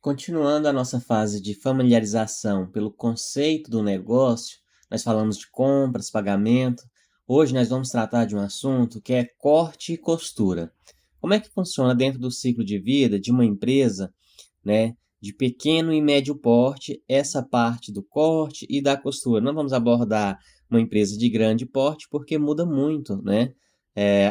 Continuando a nossa fase de familiarização pelo conceito do negócio, nós falamos de compras, pagamento. Hoje nós vamos tratar de um assunto que é corte e costura. Como é que funciona dentro do ciclo de vida de uma empresa, né, de pequeno e médio porte, essa parte do corte e da costura? Não vamos abordar uma empresa de grande porte porque muda muito, né,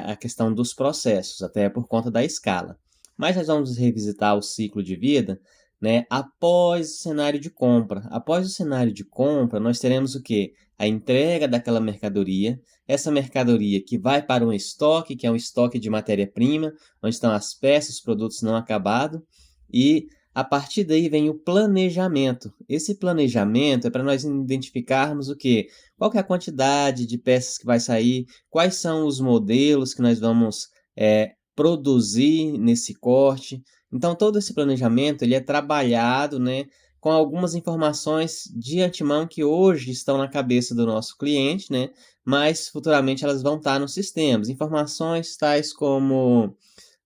a questão dos processos, até por conta da escala. Mas nós vamos revisitar o ciclo de vida, né, após o cenário de compra. Após o cenário de compra, nós teremos o quê? A entrega daquela mercadoria, essa mercadoria que vai para um estoque, que é um estoque de matéria-prima, onde estão as peças, os produtos não acabados, e a partir daí vem o planejamento. Esse planejamento é para nós identificarmos o quê? Qual que é a quantidade de peças que vai sair, quais são os modelos que nós vamos produzir nesse corte. Então, todo esse planejamento ele é trabalhado, né, com algumas informações de antemão que hoje estão na cabeça do nosso cliente, né, mas futuramente elas vão estar nos sistemas. Informações tais como: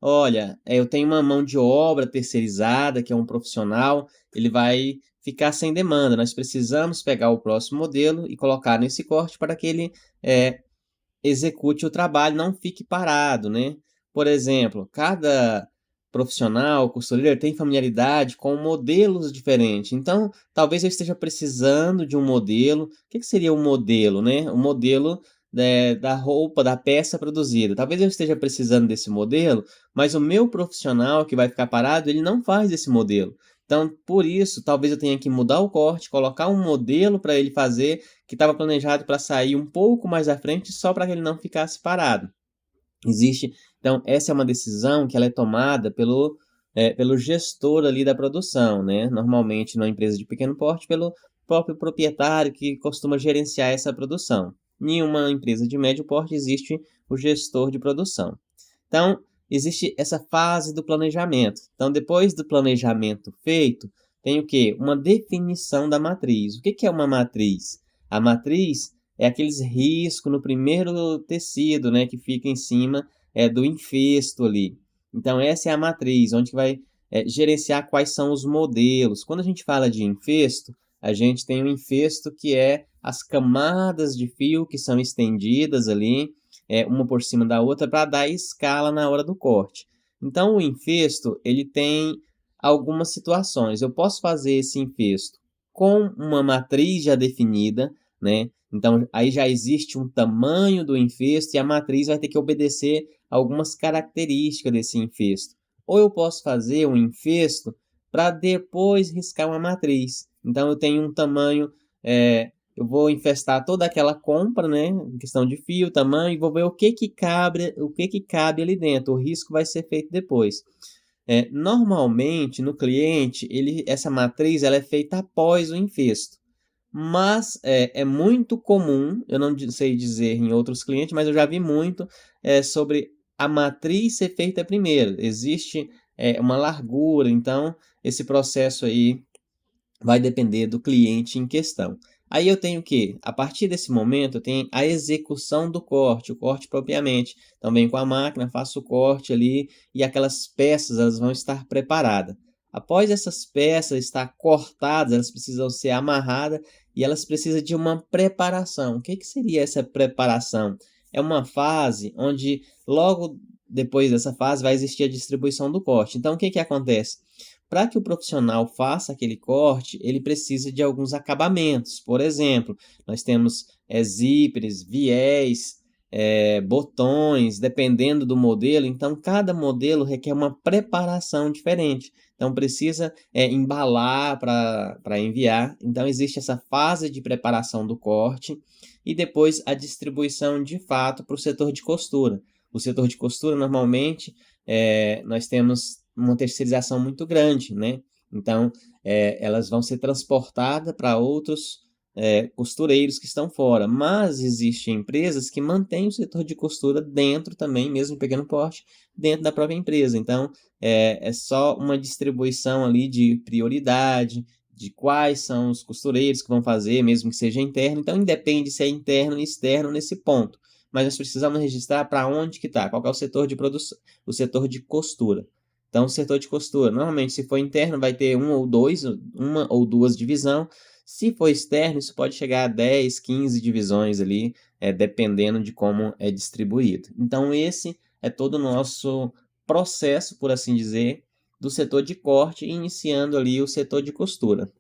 olha, eu tenho uma mão de obra terceirizada, que é um profissional, ele vai ficar sem demanda. Nós precisamos pegar o próximo modelo e colocar nesse corte para que ele execute o trabalho, não fique parado, né? Por exemplo, cada profissional, costureiro, tem familiaridade com modelos diferentes. Então, talvez eu esteja precisando de um modelo. O que seria um modelo, né? O modelo da roupa, da peça produzida. Talvez eu esteja precisando desse modelo, mas o meu profissional que vai ficar parado, ele não faz esse modelo. Então, por isso, talvez eu tenha que mudar o corte, colocar um modelo para ele fazer que estava planejado para sair um pouco mais à frente, só para que ele não ficasse parado. Existe, então, essa é uma decisão que ela é tomada pelo gestor ali da produção, né? Normalmente, numa empresa de pequeno porte, pelo próprio proprietário que costuma gerenciar essa produção. Em uma empresa de médio porte, existe o gestor de produção. Então, existe essa fase do planejamento. Então, depois do planejamento feito, tem o quê? Uma definição da matriz. O que é uma matriz? A matriz é aqueles riscos no primeiro tecido, né, que fica em cima do infesto ali. Então, essa é a matriz, onde vai gerenciar quais são os modelos. Quando a gente fala de infesto, a gente tem um infesto que é as camadas de fio que são estendidas ali, uma por cima da outra, para dar escala na hora do corte. Então, o infesto, ele tem algumas situações. Eu posso fazer esse infesto com uma matriz já definida, né? Então, aí já existe um tamanho do infesto e a matriz vai ter que obedecer algumas características desse infesto. Ou eu posso fazer um infesto para depois riscar uma matriz. Então, eu tenho um tamanho, eu vou infestar toda aquela compra, né, em questão de fio, tamanho, e vou ver o que cabe ali dentro. O risco vai ser feito depois. Normalmente, no cliente, essa matriz ela é feita após o infesto. Mas é muito comum, eu não sei dizer em outros clientes, mas eu já vi muito sobre a matriz ser feita primeiro. Existe uma largura, então esse processo aí vai depender do cliente em questão. Aí eu tenho que, a partir desse momento, eu tenho a execução do corte, o corte propriamente. Então, venho com a máquina, faço o corte ali e aquelas peças elas vão estar preparadas. Após essas peças estar cortadas, elas precisam ser amarradas e elas precisam de uma preparação. O que seria essa preparação? É uma fase onde logo depois dessa fase vai existir a distribuição do corte. Então, o que acontece? Para que o profissional faça aquele corte, ele precisa de alguns acabamentos. Por exemplo, nós temos zíperes, viés, botões, dependendo do modelo. Então, cada modelo requer uma preparação diferente. Então, precisa embalar para enviar. Então, existe essa fase de preparação do corte e depois a distribuição de fato para o setor de costura. O setor de costura, normalmente, nós temos uma terceirização muito grande, né? Então, elas vão ser transportadas para outros costureiros que estão fora. Mas existem empresas que mantêm o setor de costura dentro também, mesmo em pequeno porte, dentro da própria empresa. Então, é só uma distribuição ali de prioridade, de quais são os costureiros que vão fazer, mesmo que seja interno. Então, independe se é interno ou externo nesse ponto. Mas nós precisamos registrar para onde que está, qual que é o setor de produção, o setor de costura. Então, o setor de costura, normalmente, se for interno, vai ter uma ou duas divisão. Se for externo, isso pode chegar a 10, 15 divisões ali, dependendo de como é distribuído. Então, esse é todo o nosso processo, por assim dizer, do setor de corte, iniciando ali o setor de costura.